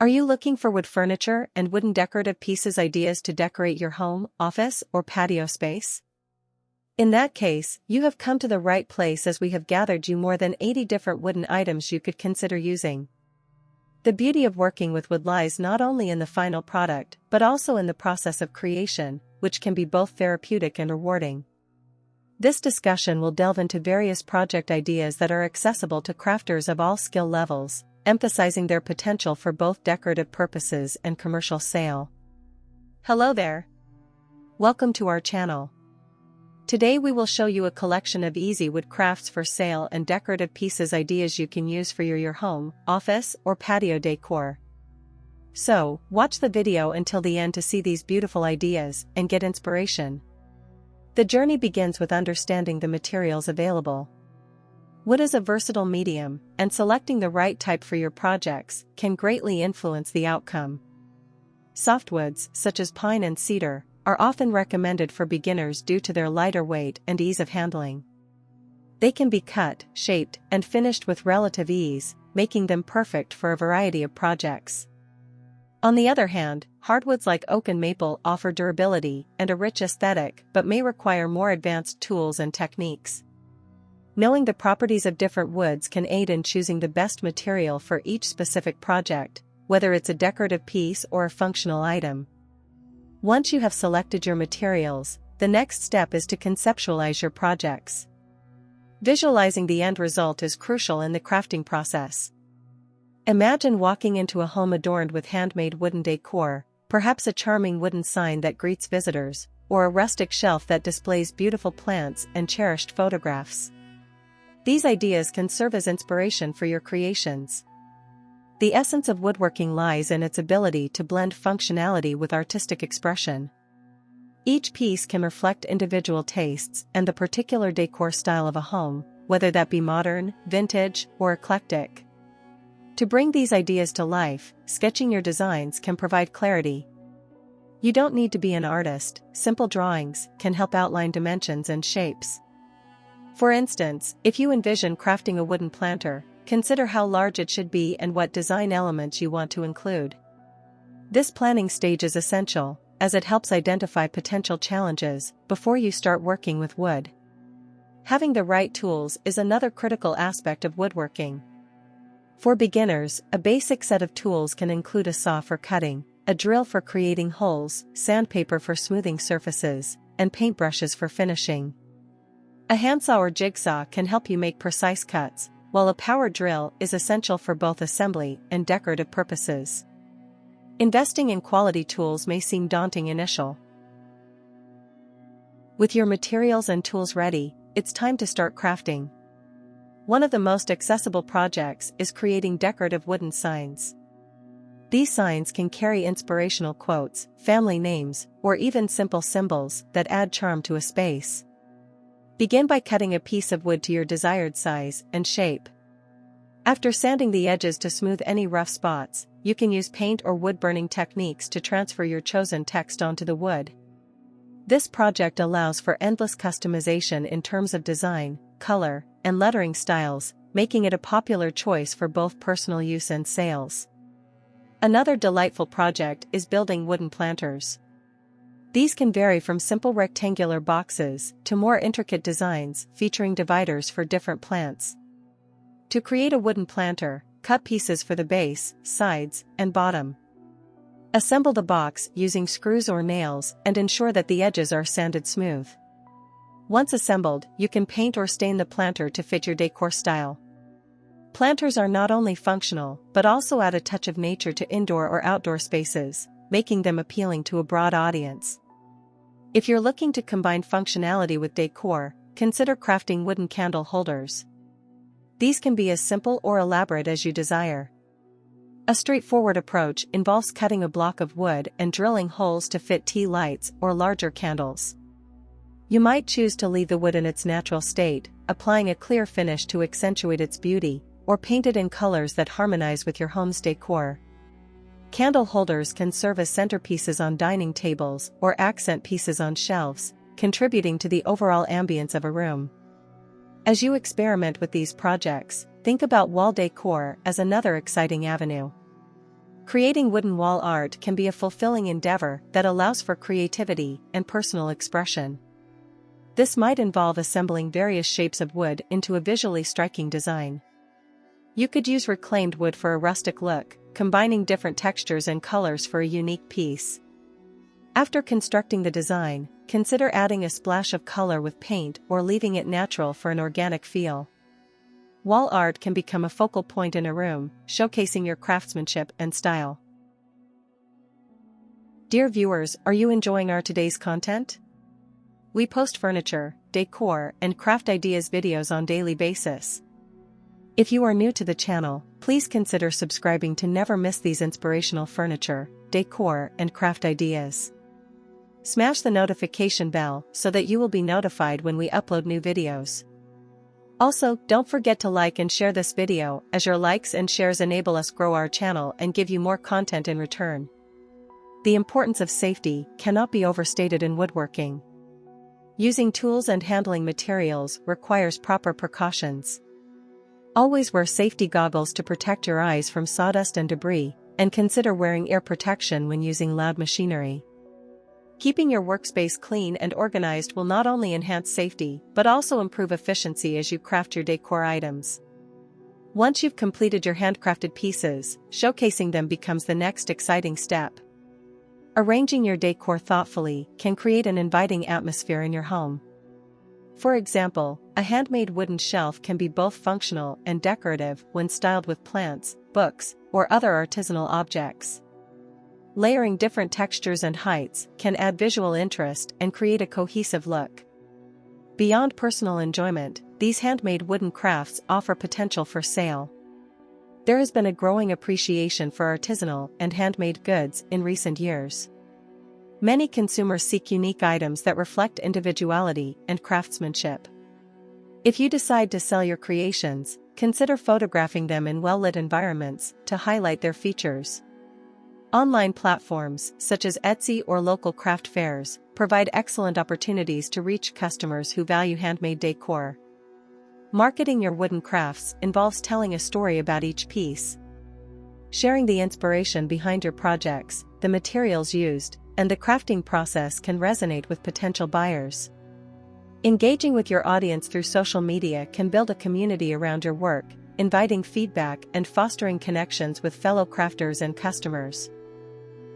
Are you looking for wood furniture and wooden decorative pieces ideas to decorate your home, office, or patio space? In that case, you have come to the right place as we have gathered you more than 80 different wooden items you could consider using. The beauty of working with wood lies not only in the final product but also in the process of creation, which can be both therapeutic and rewarding. This discussion will delve into various project ideas that are accessible to crafters of all skill levels, emphasizing their potential for both decorative purposes and commercial sale. Hello there! Welcome to our channel. Today we will show you a collection of easy wood crafts for sale and decorative pieces ideas you can use for your home, office, or patio decor. So, watch the video until the end to see these beautiful ideas and get inspiration. The journey begins with understanding the materials available. Wood is a versatile medium, and selecting the right type for your projects can greatly influence the outcome. Softwoods, such as pine and cedar, are often recommended for beginners due to their lighter weight and ease of handling. They can be cut, shaped, and finished with relative ease, making them perfect for a variety of projects. On the other hand, hardwoods like oak and maple offer durability and a rich aesthetic but may require more advanced tools and techniques. Knowing the properties of different woods can aid in choosing the best material for each specific project, whether it's a decorative piece or a functional item. Once you have selected your materials, the next step is to conceptualize your projects. Visualizing the end result is crucial in the crafting process. Imagine walking into a home adorned with handmade wooden decor, perhaps a charming wooden sign that greets visitors, or a rustic shelf that displays beautiful plants and cherished photographs. These ideas can serve as inspiration for your creations. The essence of woodworking lies in its ability to blend functionality with artistic expression. Each piece can reflect individual tastes and the particular decor style of a home, whether that be modern, vintage, or eclectic. To bring these ideas to life, sketching your designs can provide clarity. You don't need to be an artist, simple drawings can help outline dimensions and shapes. For instance, if you envision crafting a wooden planter, consider how large it should be and what design elements you want to include. This planning stage is essential, as it helps identify potential challenges before you start working with wood. Having the right tools is another critical aspect of woodworking. For beginners, a basic set of tools can include a saw for cutting, a drill for creating holes, sandpaper for smoothing surfaces, and paintbrushes for finishing. A handsaw or jigsaw can help you make precise cuts, while a power drill is essential for both assembly and decorative purposes. Investing in quality tools may seem daunting initially. With your materials and tools ready, it's time to start crafting. One of the most accessible projects is creating decorative wooden signs. These signs can carry inspirational quotes, family names, or even simple symbols that add charm to a space. Begin by cutting a piece of wood to your desired size and shape. After sanding the edges to smooth any rough spots, you can use paint or wood-burning techniques to transfer your chosen text onto the wood. This project allows for endless customization in terms of design, color, and lettering styles, making it a popular choice for both personal use and sales. Another delightful project is building wooden planters. These can vary from simple rectangular boxes to more intricate designs featuring dividers for different plants. To create a wooden planter, cut pieces for the base, sides, and bottom. Assemble the box using screws or nails and ensure that the edges are sanded smooth. Once assembled, you can paint or stain the planter to fit your decor style. Planters are not only functional but also add a touch of nature to indoor or outdoor spaces, making them appealing to a broad audience. If you're looking to combine functionality with decor, consider crafting wooden candle holders. These can be as simple or elaborate as you desire. A straightforward approach involves cutting a block of wood and drilling holes to fit tea lights or larger candles. You might choose to leave the wood in its natural state, applying a clear finish to accentuate its beauty, or paint it in colors that harmonize with your home's decor. Candle holders can serve as centerpieces on dining tables or accent pieces on shelves, contributing to the overall ambience of a room. As you experiment with these projects, think about wall decor as another exciting avenue. Creating wooden wall art can be a fulfilling endeavor that allows for creativity and personal expression. This might involve assembling various shapes of wood into a visually striking design. You could use reclaimed wood for a rustic look, combining different textures and colors for a unique piece. After constructing the design, consider adding a splash of color with paint or leaving it natural for an organic feel. Wall art can become a focal point in a room, showcasing your craftsmanship and style. Dear viewers, are you enjoying our today's content? We post furniture, decor, and craft ideas videos on a daily basis. If you are new to the channel, please consider subscribing to never miss these inspirational furniture, decor, and craft ideas. Smash the notification bell so that you will be notified when we upload new videos. Also, don't forget to like and share this video, as your likes and shares enable us grow our channel and give you more content in return. The importance of safety cannot be overstated in woodworking. Using tools and handling materials requires proper precautions. Always wear safety goggles to protect your eyes from sawdust and debris, and consider wearing ear protection when using loud machinery. Keeping your workspace clean and organized will not only enhance safety but also improve efficiency as you craft your decor items. Once you've completed your handcrafted pieces, showcasing them becomes the next exciting step. Arranging your decor thoughtfully can create an inviting atmosphere in your home. For example, a handmade wooden shelf can be both functional and decorative when styled with plants, books, or other artisanal objects. Layering different textures and heights can add visual interest and create a cohesive look. Beyond personal enjoyment, these handmade wooden crafts offer potential for sale. There has been a growing appreciation for artisanal and handmade goods in recent years. Many consumers seek unique items that reflect individuality and craftsmanship. If you decide to sell your creations, consider photographing them in well-lit environments to highlight their features. Online platforms, such as Etsy or local craft fairs, provide excellent opportunities to reach customers who value handmade decor. Marketing your wooden crafts involves telling a story about each piece. Sharing the inspiration behind your projects, the materials used, and the crafting process can resonate with potential buyers. Engaging with your audience through social media can build a community around your work, inviting feedback and fostering connections with fellow crafters and customers.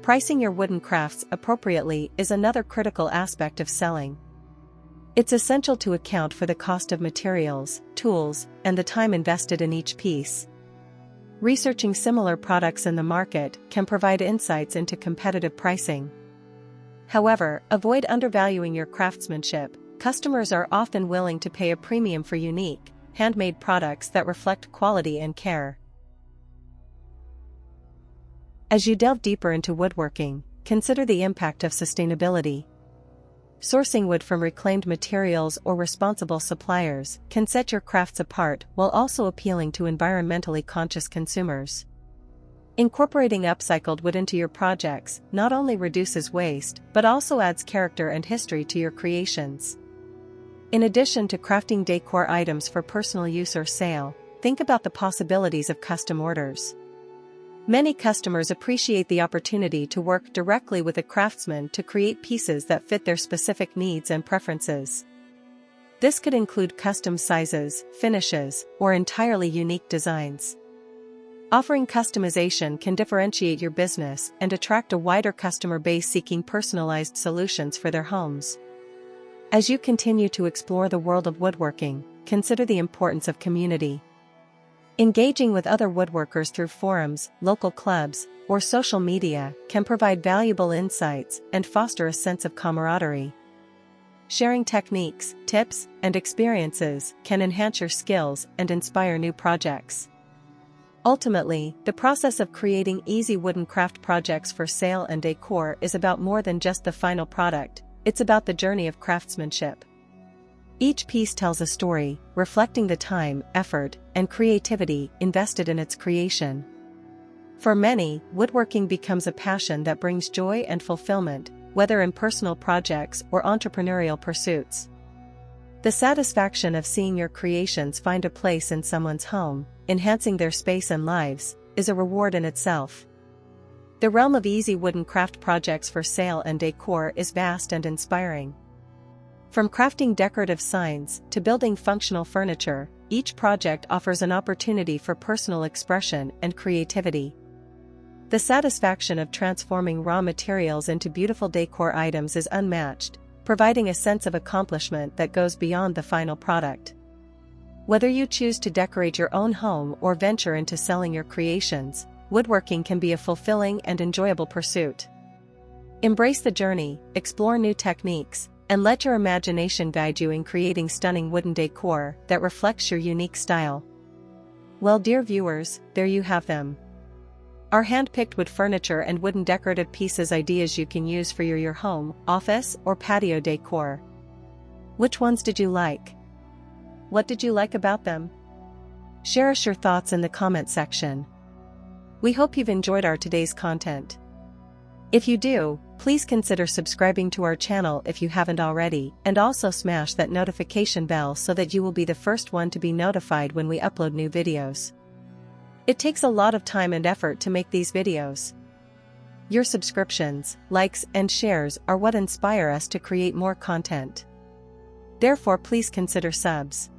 Pricing your wooden crafts appropriately is another critical aspect of selling. It's essential to account for the cost of materials, tools, and the time invested in each piece. Researching similar products in the market can provide insights into competitive pricing. However, avoid undervaluing your craftsmanship. Customers are often willing to pay a premium for unique, handmade products that reflect quality and care. As you delve deeper into woodworking, consider the impact of sustainability. Sourcing wood from reclaimed materials or responsible suppliers can set your crafts apart while also appealing to environmentally conscious consumers. Incorporating upcycled wood into your projects not only reduces waste but also adds character and history to your creations. In addition to crafting decor items for personal use or sale, think about the possibilities of custom orders. Many customers appreciate the opportunity to work directly with a craftsman to create pieces that fit their specific needs and preferences. This could include custom sizes, finishes, or entirely unique designs. Offering customization can differentiate your business and attract a wider customer base seeking personalized solutions for their homes. As you continue to explore the world of woodworking, consider the importance of community. Engaging with other woodworkers through forums, local clubs, or social media can provide valuable insights and foster a sense of camaraderie. Sharing techniques, tips, and experiences can enhance your skills and inspire new projects. Ultimately, the process of creating easy wooden craft projects for sale and decor is about more than just the final product. It's about the journey of craftsmanship. Each piece tells a story, reflecting the time, effort, and creativity invested in its creation. For many, woodworking becomes a passion that brings joy and fulfillment, whether in personal projects or entrepreneurial pursuits. The satisfaction of seeing your creations find a place in someone's home, enhancing their space and lives, is a reward in itself. The realm of easy wooden craft projects for sale and decor is vast and inspiring. From crafting decorative signs to building functional furniture, each project offers an opportunity for personal expression and creativity. The satisfaction of transforming raw materials into beautiful decor items is unmatched, providing a sense of accomplishment that goes beyond the final product. Whether you choose to decorate your own home or venture into selling your creations, woodworking can be a fulfilling and enjoyable pursuit. Embrace the journey, explore new techniques, and let your imagination guide you in creating stunning wooden decor that reflects your unique style. Well, dear viewers, there you have them. Our hand-picked wood furniture and wooden decorative pieces ideas you can use for your home, office, or patio decor. Which ones did you like? What did you like about them? Share us your thoughts in the comment section. We hope you've enjoyed our today's content. If you do, please consider subscribing to our channel if you haven't already, and also smash that notification bell so that you will be the first one to be notified when we upload new videos. It takes a lot of time and effort to make these videos. Your subscriptions, likes, and shares are what inspire us to create more content. Therefore, please consider subs.